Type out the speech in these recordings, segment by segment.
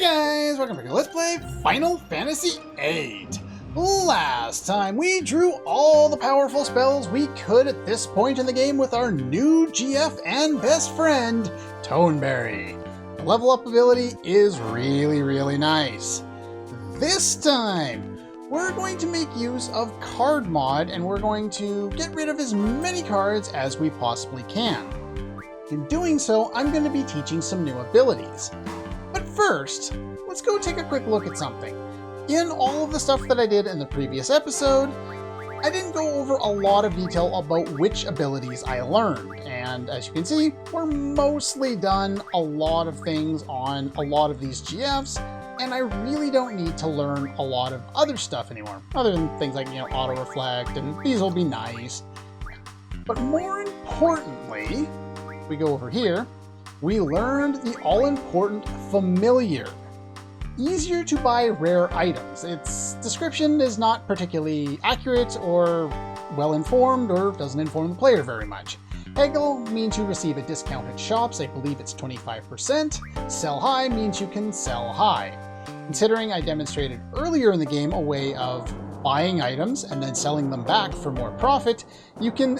Hey guys, welcome back to Let's Play Final Fantasy VIII. Last time we drew all the powerful spells we could at this point in the game with our new GF and best friend, Toneberry. The level up ability is really nice. This time, we're going to make use of Card Mod and we're going to get rid of as many cards as we possibly can. In doing so, I'm going to be teaching some new abilities. But first, let's go take a quick look at something. In all of the stuff that I did in the previous episode, I didn't go over a lot of detail about which abilities I learned. And as you can see, we're mostly done a lot of things on a lot of these GFs, and I really don't need to learn a lot of other stuff anymore, other than things like, auto-reflect, and these will be nice. But more importantly, we go over here, we learned the all-important Familiar. Easier to buy rare items. Its description is not particularly accurate or well-informed or doesn't inform the player very much. Haggle means you receive a discount at shops, I believe it's 25%. Sell high means you can sell high. Considering I demonstrated earlier in the game a way of buying items and then selling them back for more profit, you can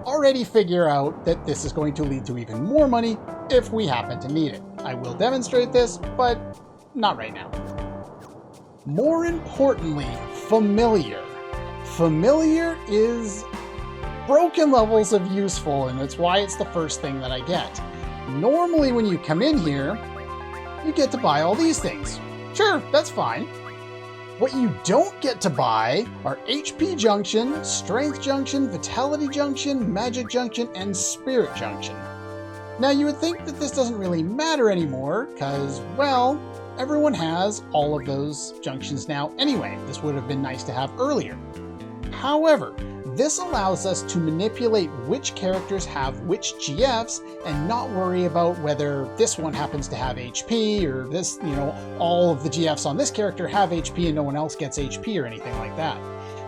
already figure out that this is going to lead to even more money if we happen to need it. I will demonstrate this, but not right now. More importantly, Familiar. Familiar is broken levels of useful, and that's why it's the first thing that I get. Normally when you come in here, you get to buy all these things. Sure, that's fine. What you don't get to buy are HP Junction, Strength Junction, Vitality Junction, Magic Junction, and Spirit Junction. Now you would think that this doesn't really matter anymore, because, well, everyone has all of those junctions now anyway. This would have been nice to have earlier. However, this allows us to manipulate which characters have which GFs and not worry about whether this one happens to have HP or this, all of the GFs on this character have HP and no one else gets HP or anything like that.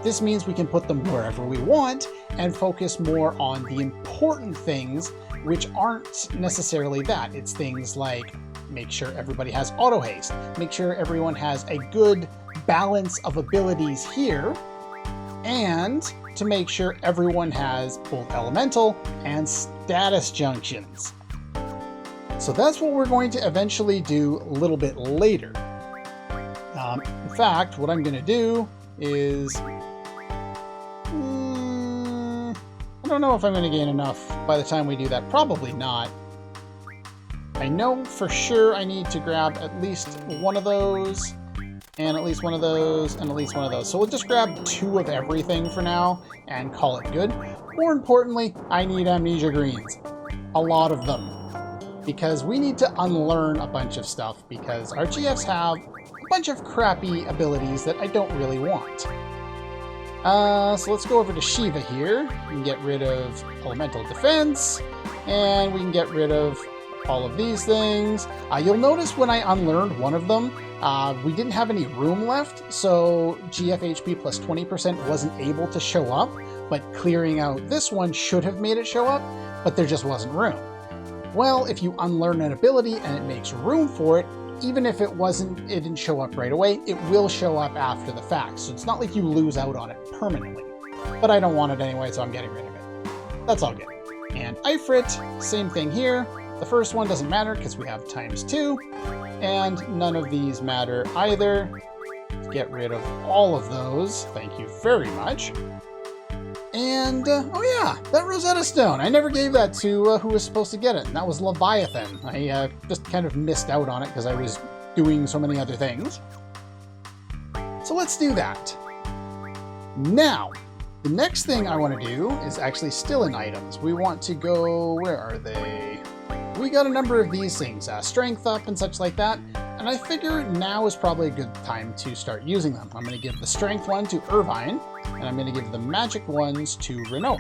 This means we can put them wherever we want and focus more on the important things, which aren't necessarily that. It's things like make sure everybody has auto haste, make sure everyone has a good balance of abilities here, and to make sure everyone has both elemental and status junctions. So that's what we're going to eventually do a little bit later. In fact, what I'm going to do is... I don't know if I'm going to gain enough by the time we do that. Probably not. I know for sure I need to grab at least one of those, and at least one of those, and at least one of those. So we'll just grab 2 of everything for now and call it good. More importantly, I need amnesia greens. A lot of them. Because we need to unlearn a bunch of stuff, because our GFs have a bunch of crappy abilities that I don't really want. So let's go over to Shiva here. We can get rid of elemental defense, and we can get rid of all of these things. You'll notice when I unlearned one of them, we didn't have any room left, so GF HP plus 20% wasn't able to show up, but clearing out this one should have made it show up, but there just wasn't room. Well, if you unlearn an ability and it makes room for it, even if it didn't show up right away, it will show up after the fact, so it's not like you lose out on it permanently. But I don't want it anyway, so I'm getting rid of it. That's all good. And Ifrit, same thing here. The first one doesn't matter because we have ×2, and none of these matter either. Let's get rid of all of those. Thank you very much. And, oh yeah, that Rosetta Stone. I never gave that to who was supposed to get it, and that was Leviathan. I just kind of missed out on it because I was doing so many other things. So let's do that. Now, the next thing I want to do is actually still in items. We want to go, where are they? We got a number of these things, strength up and such like that, and I figure now is probably a good time to start using them. I'm going to give the strength one to Irvine, and I'm going to give the magic ones to Renoa.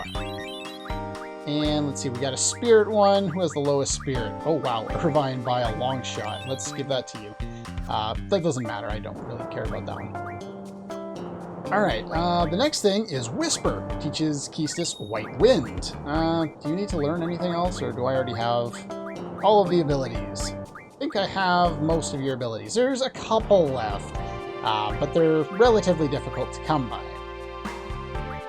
And let's see, we got a spirit one. Who has the lowest spirit? Oh wow, Irvine by a long shot. Let's give that to you. That doesn't matter, I don't really care about that one. Alright, the next thing is Whisper. Teaches Keistis White Wind. Do you need to learn anything else, or do I already have all of the abilities? think I have most of your abilities. There's a couple left, but they're relatively difficult to come by.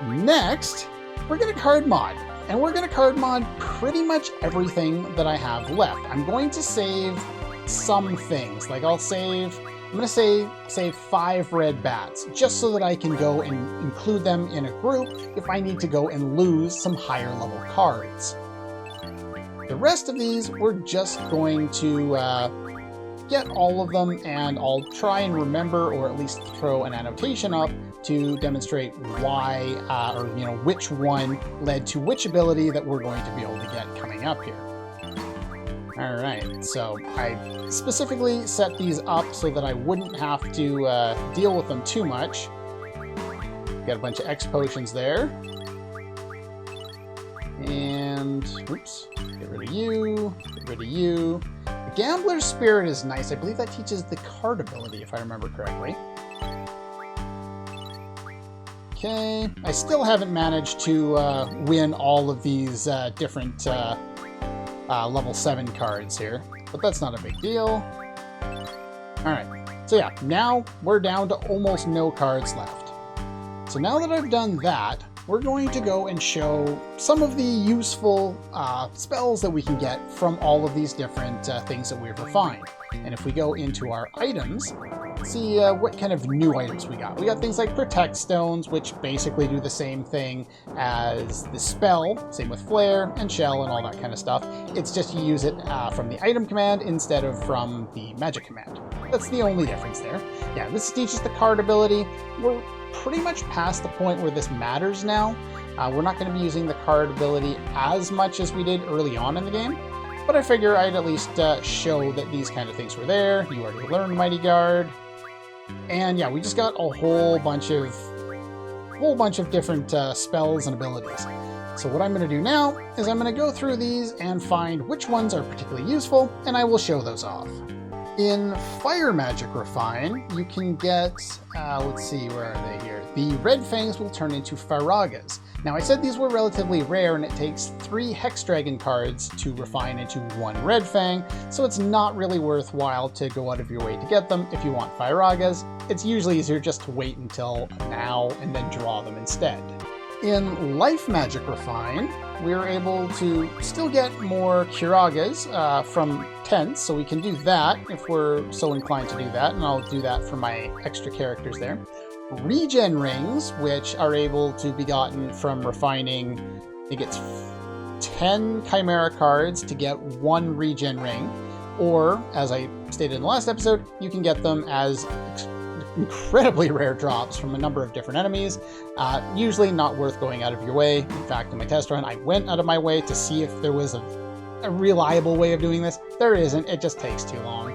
Next, we're going to card mod. And we're going to card mod pretty much everything that I have left. I'm going to save some things. Like I'm going to save 5 red bats, just so that I can go and include them in a group if I need to go and lose some higher level cards. The rest of these, we're just going to get all of them, and I'll try and remember, or at least throw an annotation up to demonstrate why, or which one led to which ability that we're going to be able to get coming up here. Alright, so I specifically set these up so that I wouldn't have to deal with them too much. Got a bunch of X potions there. And, oops, get rid of you, get rid of you. The Gambler's Spirit is nice. I believe that teaches the card ability, if I remember correctly. Okay, I still haven't managed to win all of these different level 7 cards here, but that's not a big deal. Alright, so yeah, now we're down to almost no cards left. So now that I've done that, we're going to go and show some of the useful spells that we can get from all of these different things that we've refined. And if we go into our items, see what kind of new items we got. We got things like Protect Stones, which basically do the same thing as the spell, same with Flare and Shell and all that kind of stuff. It's just you use it from the item command instead of from the magic command. That's the only difference there. Yeah, this teaches the card ability. We're pretty much past the point where this matters now. We're not going to be using the card ability as much as we did early on in the game, but I figure I'd at least show that these kind of things were there. You already learned Mighty Guard. And yeah, we just got a whole bunch of different spells and abilities. So what I'm going to do now is I'm going to go through these and find which ones are particularly useful, and I will show those off. In Fire Magic Refine, you can get, let's see, where are they here? The Red Fangs will turn into Firagas. Now, I said these were relatively rare, and it takes 3 Hex Dragon cards to refine into 1 Red Fang, so it's not really worthwhile to go out of your way to get them if you want Firagas. It's usually easier just to wait until now and then draw them instead. In Life Magic Refine, we're able to still get more Curagas from tents, so we can do that if we're so inclined to do that, and I'll do that for my extra characters there. Regen Rings, which are able to be gotten from refining, I think it's 10 Chimera cards to get 1 Regen Ring, or, as I stated in the last episode, you can get them as incredibly rare drops from a number of different enemies. Usually not worth going out of your way. In fact, in my test run, I went out of my way to see if there was a reliable way of doing this. There isn't. It just takes too long.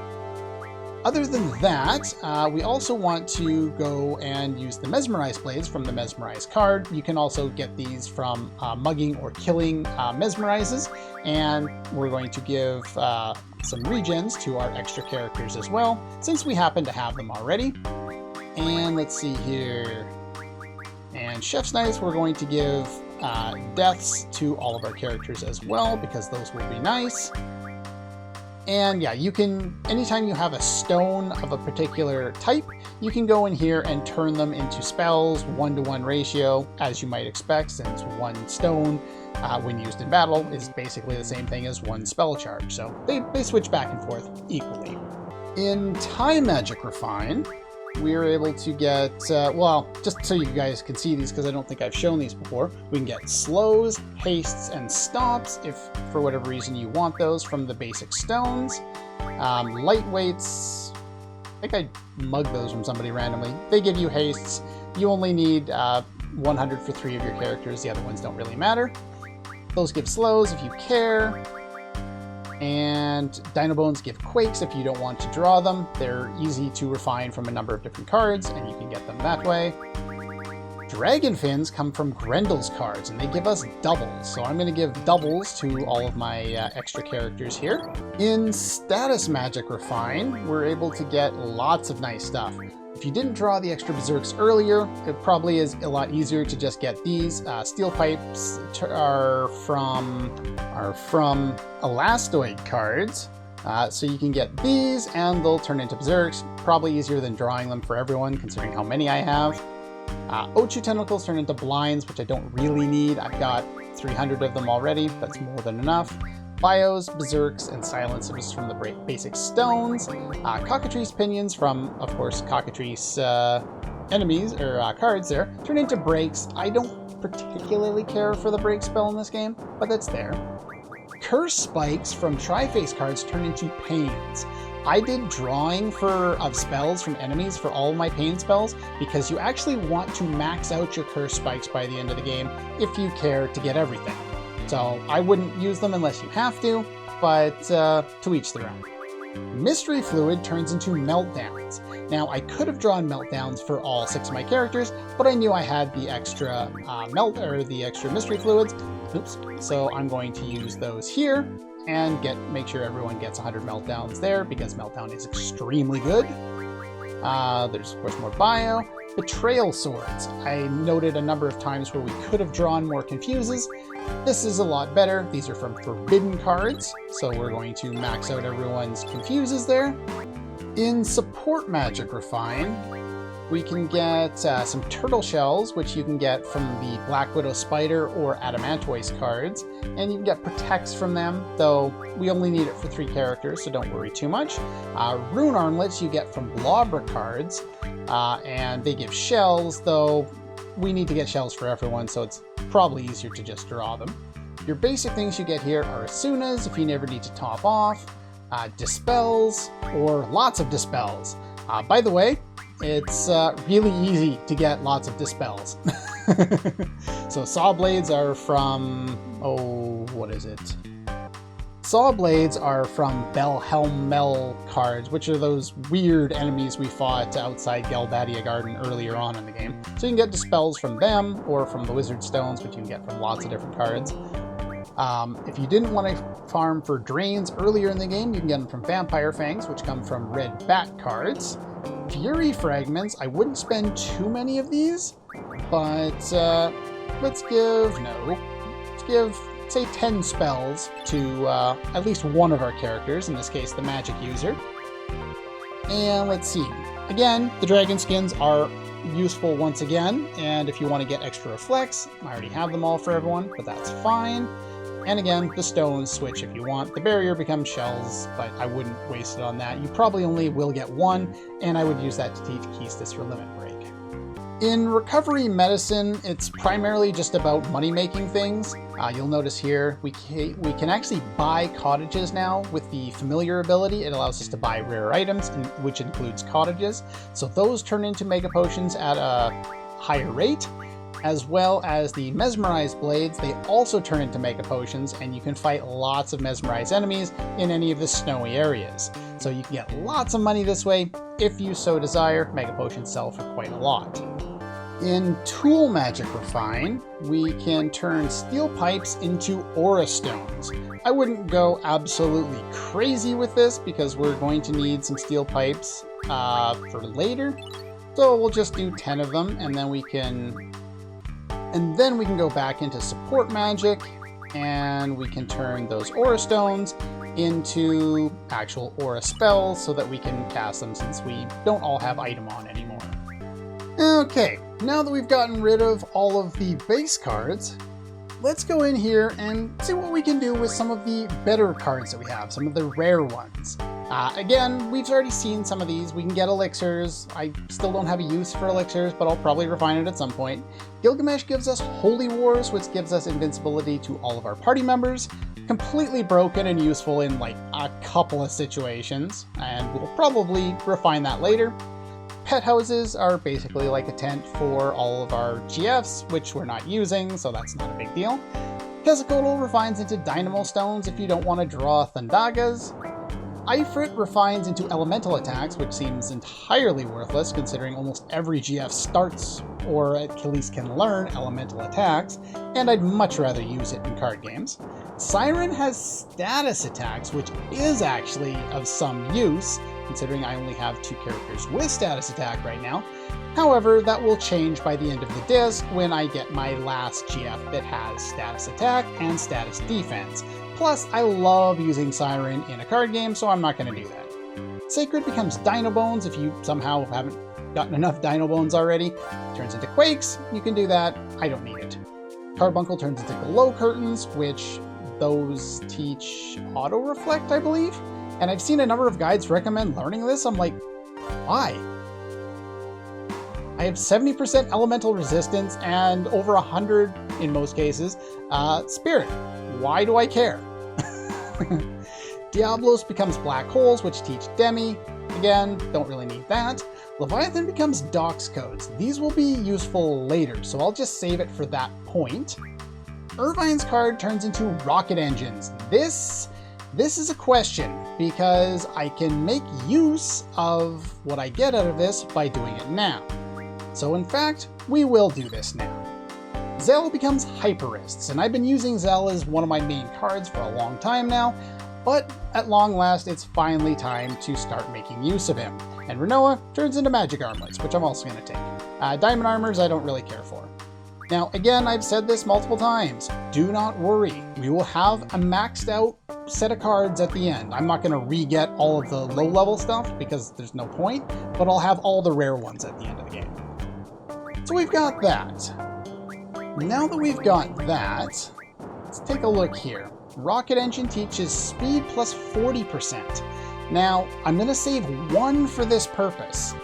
Other than that, we also want to go and use the Mesmerize Blades from the Mesmerize card. You can also get these from mugging or killing Mesmerizes, and we're going to give some regens to our extra characters as well, since we happen to have them already. And let's see here. And Chef's Knights, we're going to give deaths to all of our characters as well, because those will be nice. And yeah, you can, anytime you have a stone of a particular type, you can go in here and turn them into spells, 1-to-1 ratio, as you might expect, since 1 stone, when used in battle, is basically the same thing as 1 spell charge. So they switch back and forth equally. In Time Magic Refine, we're able to get, well, just so you guys can see these, because I don't think I've shown these before, we can get slows, hastes, and stops if for whatever reason you want those from the basic stones. Lightweights, I think I mugged those from somebody randomly. They give you hastes. You only need 100 for 3 of your characters. The other ones don't really matter. Those give slows if you care. And Dino Bones give quakes if you don't want to draw them. They're easy to refine from a number of different cards, and you can get them that way. Dragon Fins come from Grendel's cards, and they give us doubles. So I'm going to give doubles to all of my extra characters here. In Status Magic Refine, we're able to get lots of nice stuff. If you didn't draw the extra Berserks earlier, it probably is a lot easier to just get these. Steel Pipes are from Elastoid cards, So you can get these, and they'll turn into berserks. Probably easier than drawing them for everyone, considering how many I have. Ochu tentacles turn into blinds, which I don't really need. I've got 300 of them already. That's more than enough. Bios, berserks, and silencers from the basic stones. Cockatrice pinions from, of course, Cockatrice enemies, or cards there, turn into breaks. I don't particularly care for the break spell in this game, but that's there. Curse spikes from Tri-Face cards turn into pains. I did drawing of spells from enemies for all of my pain spells because you actually want to max out your curse spikes by the end of the game if you care to get everything. So I wouldn't use them unless you have to, but to each their own. Mystery fluid turns into meltdowns. Now I could have drawn meltdowns for all 6 of my characters, but I knew I had the extra mystery fluids. Oops. So I'm going to use those here and make sure everyone gets 100 meltdowns there because meltdown is extremely good. There's of course more bio. Betrayal swords. I noted a number of times where we could have drawn more confuses. This is a lot better. These are from forbidden cards, so we're going to max out everyone's confuses there. In support magic refine, we can get some turtle shells, which you can get from the Black Widow Spider or Adamantoise cards, and you can get protects from them, though we only need it for 3 characters, so don't worry too much. Rune armlets you get from Blobra cards, and they give shells, though we need to get shells for everyone, so it's probably easier to just draw them. Your basic things you get here are Asunas, if you never need to top off, Dispels, or lots of Dispels. By the way, it's really easy to get lots of Dispels. So saw blades are from, what is it? Saw blades are from Belhelmel cards, which are those weird enemies we fought outside Galbadia Garden earlier on in the game. So you can get Dispels from them, or from the Wizard Stones, which you can get from lots of different cards. If you didn't want to farm for Drains earlier in the game, you can get them from Vampire Fangs, which come from Red Bat cards. Fury Fragments, I wouldn't spend too many of these, but let's give, say 10 spells to at least one of our characters, in this case the magic user. And let's see, again, the dragon skins are useful once again, and if you want to get extra reflex, I already have them all for everyone, but that's fine. And again, the stones switch if you want. The barrier becomes shells, but I wouldn't waste it on that. You probably only will get 1, and I would use that to teach Keistis for Limit Break. In Recovery Medicine, it's primarily just about money-making things. You'll notice here, we can actually buy cottages now with the Familiar ability. It allows us to buy rare items, which includes cottages. So those turn into Mega Potions at a higher rate. As well as the Mesmerized Blades, they also turn into Mega Potions, and you can fight lots of Mesmerized enemies in any of the snowy areas. So you can get lots of money this way. If you so desire, Mega Potions sell for quite a lot. In Tool Magic Refine, we can turn Steel Pipes into Aura Stones. I wouldn't go absolutely crazy with this because we're going to need some Steel Pipes for later. So we'll just do 10 of them, and then we can go back into support magic, and we can turn those aura stones into actual aura spells so that we can cast them, since we don't all have item on anymore. Okay, now that we've gotten rid of all of the base cards, let's go in here and see what we can do with some of the better cards that we have, some of the rare ones. Again, we've already seen some of these. We can get elixirs. I still don't have a use for elixirs, but I'll probably refine it at some point. Gilgamesh gives us Holy Wars, which gives us invincibility to all of our party members. Completely broken and useful in like a couple of situations, and we'll probably refine that later. Pet houses are basically like a tent for all of our GFs, which we're not using, so that's not a big deal. Quetzalcoatl refines into Dynamo Stones if you don't want to draw Thundagas. Ifrit refines into elemental attacks, which seems entirely worthless considering almost every GF starts, or at least can learn, elemental attacks, and I'd much rather use it in card games. Siren has status attacks, which is actually of some use, considering I only have 2 characters with status attack right now. However, that will change by the end of the disc when I get my last GF that has status attack and status defense. Plus, I love using Siren in a card game, so I'm not going to do that. Sacred becomes Dino Bones if you somehow haven't gotten enough Dino Bones already. Turns into Quakes, you can do that. I don't need it. Carbuncle turns into Glow Curtains, which those teach Auto Reflect, I believe. And I've seen a number of guides recommend learning this. I'm like, why? I have 70% elemental resistance and over 100, in most cases, spirit. Why do I care? Diablos becomes Black Holes, which teach Demi. Again, don't really need that. Leviathan becomes Dox Codes. These will be useful later, so I'll just save it for that point. Irvine's card turns into Rocket Engines. This is a question, because I can make use of what I get out of this by doing it now. So in fact, we will do this now. Zell becomes Hyperists, and I've been using Zell as one of my main cards for a long time now, but at long last it's finally time to start making use of him. And Renoa turns into Magic Armlets, which I'm also going to take. Diamond Armors I don't really care for. Now again, I've said this multiple times, do not worry, we will have a maxed out set of cards at the end. I'm not going to re-get all of the low level stuff because there's no point, but I'll have all the rare ones at the end of the game. So we've got that. Now that we've got that, let's take a look here. Rocket Engine teaches speed plus 40%. Now, I'm going to save one for this purpose.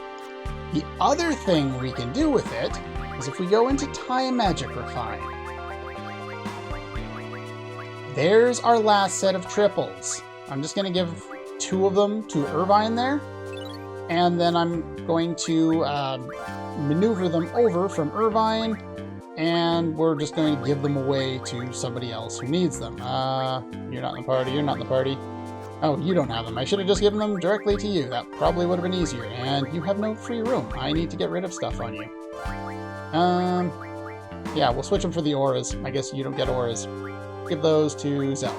The other thing we can do with it is if we go into Time Magic Refine. There's our last set of triples. I'm just going to give 2 of them to Irvine there, and then I'm going to maneuver them over from Irvine, and we're just going to give them away to somebody else who needs them. You're not in the party, you're not in the party. Oh, you don't have them. I should have just given them directly to you. That probably would have been easier, and you have no free room. I need to get rid of stuff on you. Yeah, we'll switch them for the auras. I guess you don't get auras. Give those to Zell.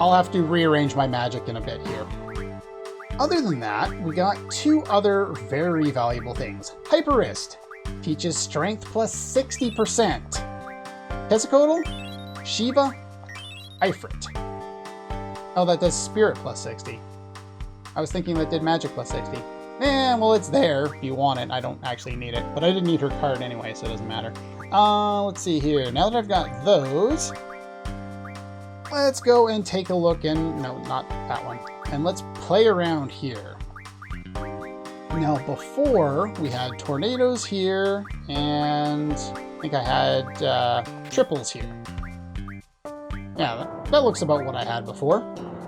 I'll have to rearrange my magic in a bit here. Other than that, we got 2 other very valuable things. Hyperist teaches strength plus 60%. Quetzalcoatl, Shiva, Ifrit. Oh, that does spirit plus 60. I was thinking that did magic plus 60. Well, it's there if you want it. I don't actually need it, but I didn't need her card anyway, so it doesn't matter. Let's see here. Now that I've got those, let's go and take a look and... No, not that one. And let's play around here. Now, before, we had tornadoes here, and I think I had triples here. Yeah, that looks about what I had before.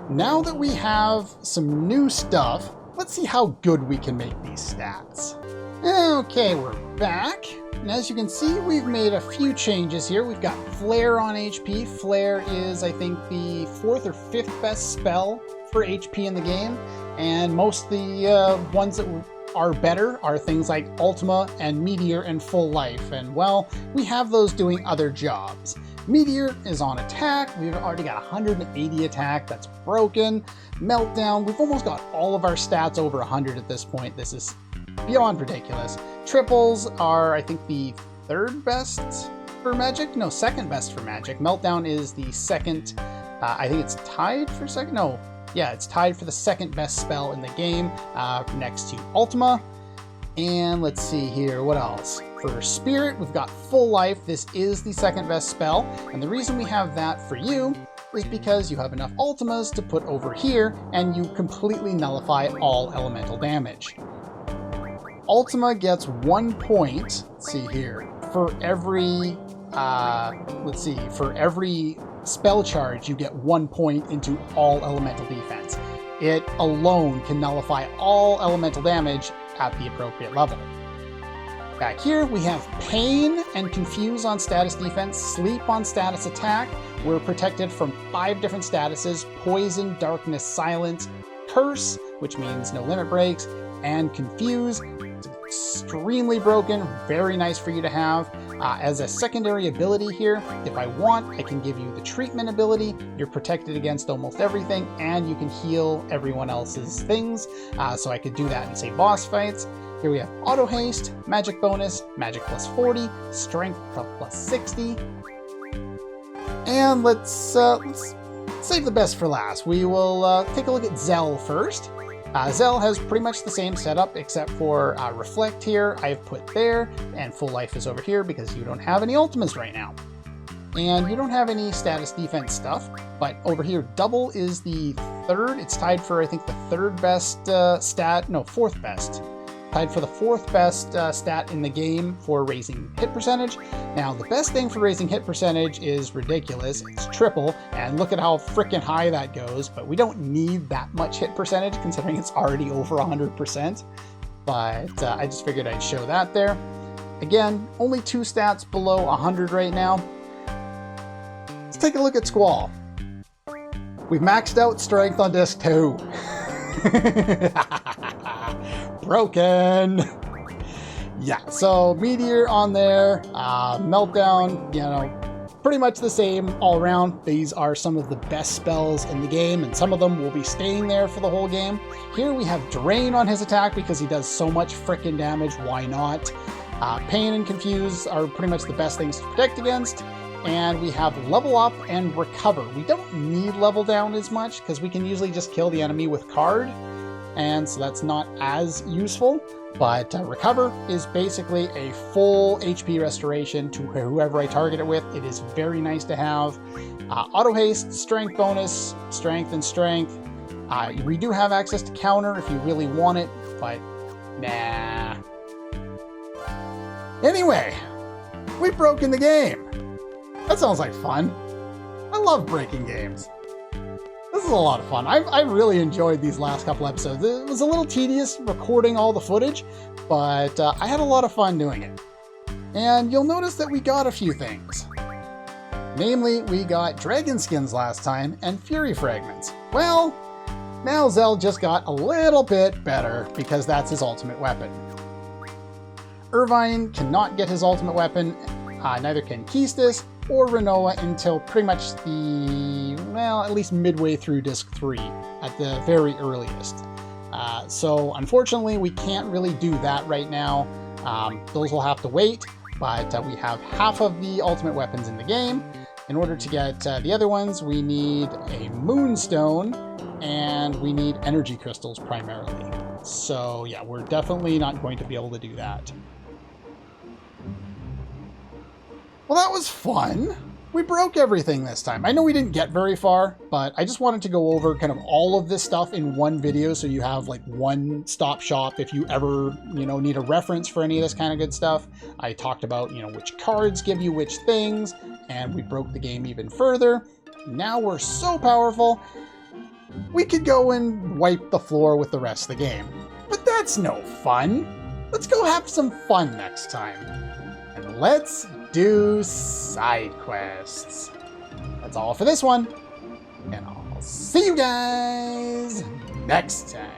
Now that we have some new stuff, let's see how good we can make these stats. Okay, we're back. And as you can see, we've made a few changes here. We've got Flare on HP. Flare is, I think, the 4th or 5th best spell for HP in the game. And most of the ones that are better are things like Ultima and Meteor and Full Life. And, well, we have those doing other jobs. Meteor is on attack. We've already got 180 attack. That's broken. Meltdown. We've almost got all of our stats over 100 at this point. This is beyond ridiculous. Triples are, I think, the 3rd best for magic. No, 2nd best for magic. Meltdown is the 2nd. I think it's tied for 2nd. No. Yeah, it's tied for the 2nd best spell in the game, next to Ultima. And let's see here, what else? For Spirit, we've got Full Life. This is the 2nd best spell, and the reason we have that for you is because you have enough Ultimas to put over here, and you completely nullify all elemental damage. Ultima gets 1 point, let's see here, for every, for every spell charge, you get 1 point into all elemental defense. It alone can nullify all elemental damage at the appropriate level. Back here, we have Pain and Confuse on status defense, Sleep on status attack. We're protected from 5 different statuses: Poison, Darkness, Silence, Curse, which means no limit breaks, and Confuse. It's extremely broken, very nice for you to have. As a secondary ability here, if I want, I can give you the treatment ability. You're protected against almost everything, and you can heal everyone else's things. So I could do that in, say, boss fights. Here we have Auto Haste, Magic Bonus, Magic plus 40, Strength plus 60. And let's save the best for last. We will take a look at Zell first. Zell has pretty much the same setup except for Reflect here I've put there, and Full Life is over here because you don't have any ultimates right now. And you don't have any status defense stuff, but over here Double is the third. It's tied for, I think, the third best fourth best. Tied for the fourth best stat in the game for raising hit percentage. Now, the best thing for raising hit percentage is ridiculous. It's triple, and look at how freaking high that goes, but we don't need that much hit percentage considering it's already over 100%. But I just figured I'd show that there. Again, only 2 stats below 100 right now. Let's take a look at Squall. We've maxed out strength on disc 2. Broken. Yeah, so Meteor on there, Meltdown, you know, pretty much the same all around. These are some of the best spells in the game, and some of them will be staying there for the whole game. Here we have Drain on his attack because he does so much frickin' damage, why not? Pain and Confuse are pretty much the best things to protect against. And we have Level Up and Recover. We don't need Level Down as much because we can usually just kill the enemy with Card, and so that's not as useful. But Recover is basically a full HP restoration to whoever I target it with. It is very nice to have. Auto Haste, Strength bonus, Strength and Strength. We do have access to Counter if you really want it, but nah. Anyway, we've broken the game. That sounds like fun. I love breaking games. This is a lot of fun. I really enjoyed these last couple episodes. It was a little tedious recording all the footage, but I had a lot of fun doing it. And you'll notice that we got a few things. Namely, we got Dragon Skins last time and Fury Fragments. Well, now Zell just got a little bit better because that's his ultimate weapon. Irvine cannot get his ultimate weapon, neither can Keistis or Renoa until pretty much at least midway through Disc 3 at the very earliest. So unfortunately, we can't really do that right now. Those will have to wait, but we have half of the ultimate weapons in the game. In order to get the other ones, we need a Moonstone, and we need energy crystals primarily. So yeah, we're definitely not going to be able to do that. Well, that was fun. We broke everything this time. I know we didn't get very far, but I just wanted to go over kind of all of this stuff in one video so you have like one stop shop if you ever, need a reference for any of this kind of good stuff. I talked about, which cards give you which things, and we broke the game even further. Now we're so powerful, we could go and wipe the floor with the rest of the game. But that's no fun. Let's go have some fun next time. And let's do side quests. That's all for this one, and I'll see you guys next time.